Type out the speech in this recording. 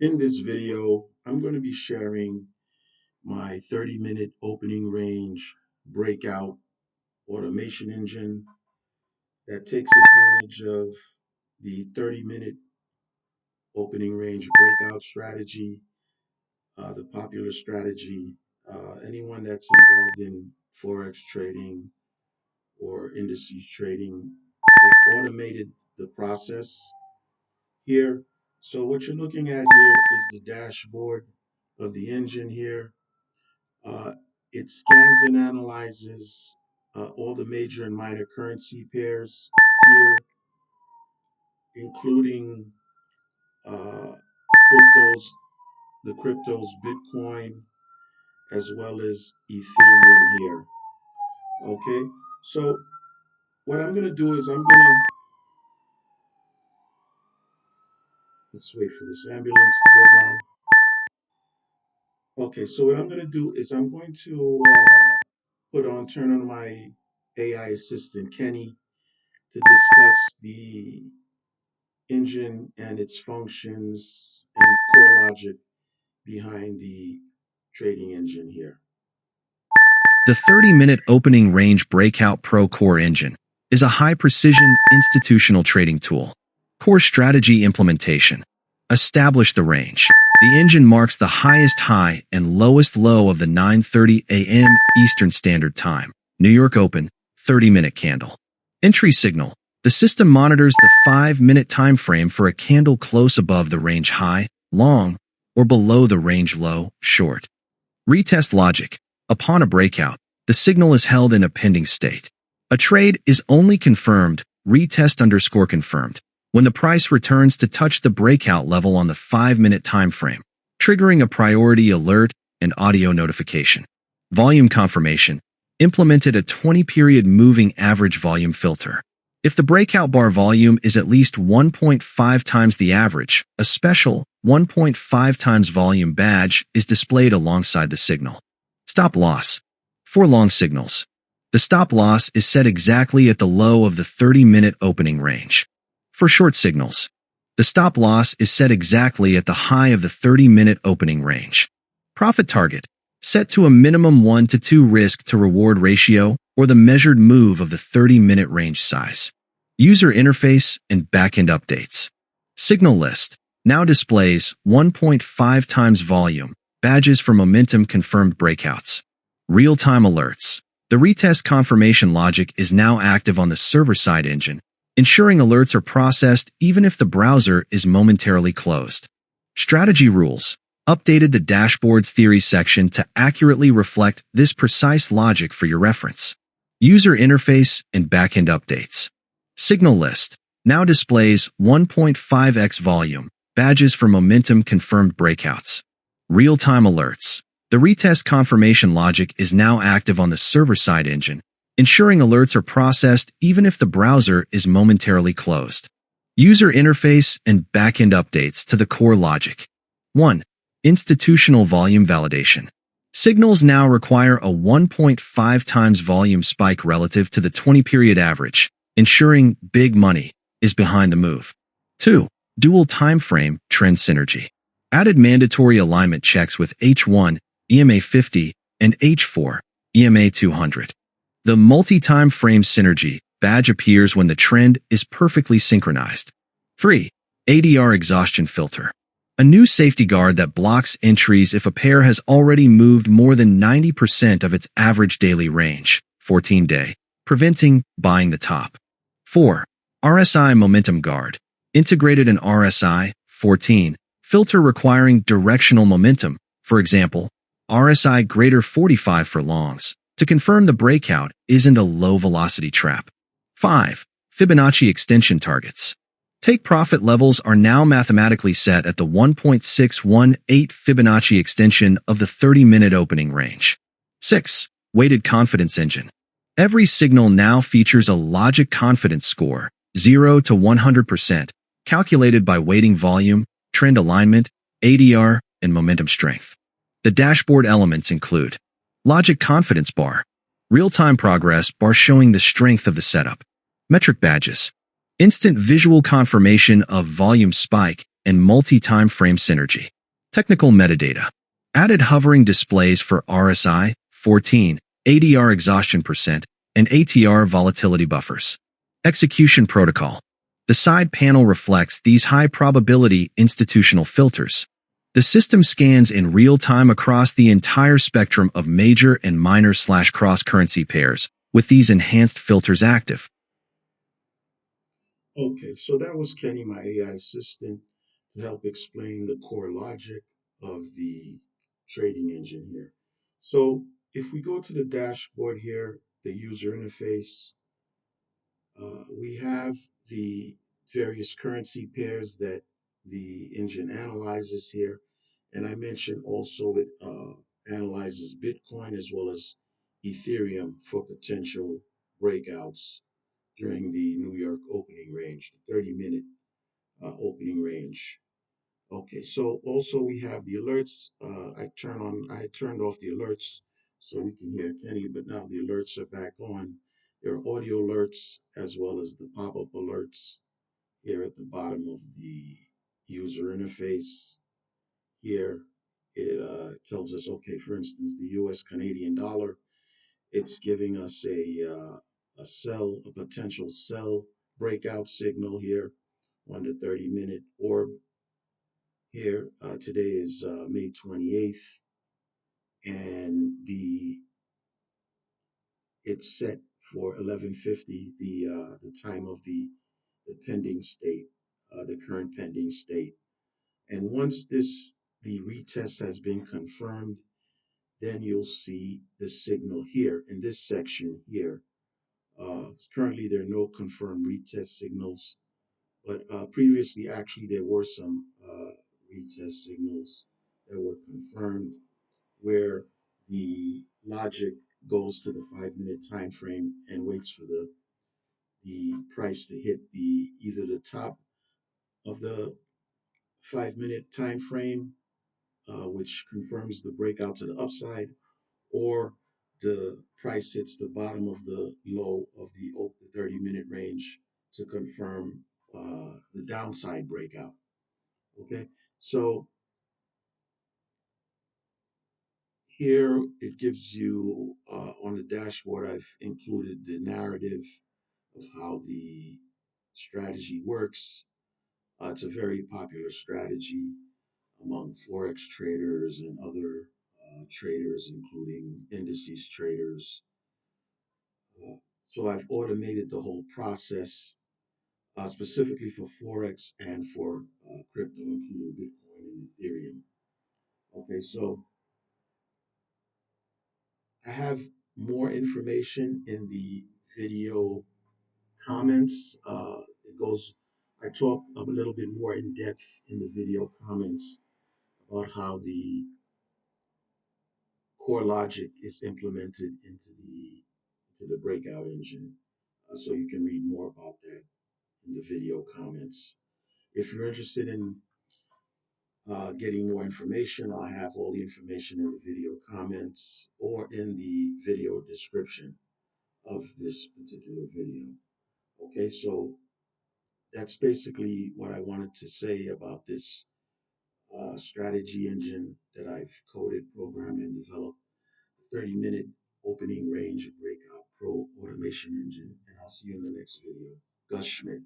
In this video, I'm going to be sharing my 30-minute opening range breakout automation engine that takes advantage of the 30-minute opening range breakout strategy, the popular strategy. Anyone that's involved in Forex trading or indices trading, I've automated the process here. So what you're looking at here is the dashboard of the engine here. Uh, it scans and analyzes all the major and minor currency pairs here, including uh, cryptos, the cryptos Bitcoin, as well as Ethereum here. Okay, so what I'm going to do is let's wait for this ambulance to go by. Okay, so what I'm going to do is I'm going to turn on my AI assistant, Kenny, to discuss the engine and its functions and core logic behind the trading engine here. The 30-minute opening range breakout Pro Core engine is a high-precision institutional trading tool. Core strategy implementation. Establish the range. The engine marks the highest high and lowest low of the 9:30 a.m. Eastern Standard Time, New York Open, 30-minute candle. Entry signal. The system monitors the 5-minute time frame for a candle close above the range high, long, or below the range low, short. Retest logic. Upon a breakout, the signal is held in a pending state. A trade is only confirmed, retest_confirmed, when the price returns to touch the breakout level on the 5-minute time frame, triggering a priority alert and audio notification. Volume confirmation. Implemented a 20-period moving average volume filter. If the breakout bar volume is at least 1.5 times the average, a special 1.5 times volume badge is displayed alongside the signal. Stop loss. For long signals, the stop loss is set exactly at the low of the 30-minute opening range. For short signals, the stop loss is set exactly at the high of the 30-minute opening range. Profit target, set to a minimum 1 to 2 risk to reward ratio or the measured move of the 30-minute range size. User interface and backend updates. Signal list now displays 1.5 times volume, badges for momentum confirmed breakouts. Real-time alerts. The retest confirmation logic is now active on the server-side engine, ensuring alerts are processed even if the browser is momentarily closed. Strategy rules. Updated the dashboard's theory section to accurately reflect this precise logic for your reference. User interface and backend updates. Signal list now displays 1.5x volume, badges for momentum confirmed breakouts. Real-time alerts. The retest confirmation logic is now active on the server-side engine, ensuring alerts are processed even if the browser is momentarily closed. User interface and backend updates to the core logic. 1. Institutional volume validation. Signals now require a 1.5 times volume spike relative to the 20-period average, ensuring big money is behind the move. 2. Dual time frame trend synergy. Added mandatory alignment checks with H1, EMA 50, and H4, EMA 200. The multi-time frame synergy badge appears when the trend is perfectly synchronized. 3. ADR exhaustion filter. A new safety guard that blocks entries if a pair has already moved more than 90% of its average daily range, 14-day, preventing buying the top. 4. RSI momentum guard. Integrated an RSI, 14, filter requiring directional momentum, for example, RSI greater 45 for longs, to confirm the breakout isn't a low-velocity trap. 5. Fibonacci extension targets. Take profit levels are now mathematically set at the 1.618 Fibonacci extension of the 30-minute opening range. 6. Weighted confidence engine. Every signal now features a logic confidence score, 0 to 100%, calculated by weighting volume, trend alignment, ADR, and momentum strength. The dashboard elements include logic confidence bar, real-time progress bar showing the strength of the setup, metric badges, instant visual confirmation of volume spike and multi-time frame synergy. Technical metadata. Added hovering displays for RSI, 14, ADR exhaustion percent, and ATR volatility buffers. Execution protocol. The side panel reflects these high-probability institutional filters. The system scans in real time across the entire spectrum of major and minor/cross-currency pairs, with these enhanced filters active. Okay, so that was Kenny, my AI assistant, to help explain the core logic of the trading engine here. So if we go to the dashboard here, the user interface, we have the various currency pairs that the engine analyzes here. And I mentioned also it analyzes Bitcoin as well as Ethereum for potential breakouts during the New York opening range, the 30-minute opening range. Okay, so also we have the alerts. I turned off the alerts so we can hear Kenny, but now the alerts are back on. There are audio alerts as well as the pop-up alerts here at the bottom of the user interface. Here it tells us, okay, for instance, the U.S. Canadian dollar. It's giving us a potential sell breakout signal here on the 30-minute orb here. Today is May 28th, and it's set for 11:50, the time of the pending state, the current pending state. And once the retest has been confirmed, then you'll see the signal here in this section here. Currently, there are no confirmed retest signals, but previously, actually, there were some retest signals that were confirmed where the logic goes to the 5 minute time frame and waits for the price to hit the either the top of the 5 minute time frame, which confirms the breakout to the upside, or the price hits the bottom of the low of the 30-minute range to confirm the downside breakout. Okay, so here it gives you on the dashboard, I've included the narrative of how the strategy works. It's a very popular strategy among Forex traders and other traders, including indices traders. So I've automated the whole process specifically for Forex and for crypto, including Bitcoin and Ethereum. Okay, so I have more information in the video comments. I talk a little bit more in depth in the video comments about how the core logic is implemented into the breakout engine. So you can read more about that in the video comments. If you're interested in getting more information, I have all the information in the video comments or in the video description of this particular video. Okay, so that's basically what I wanted to say about this strategy engine that I've coded, programmed, and developed. 30-minute opening range breakout pro automation engine. And I'll see you in the next video. Gus Schmidt.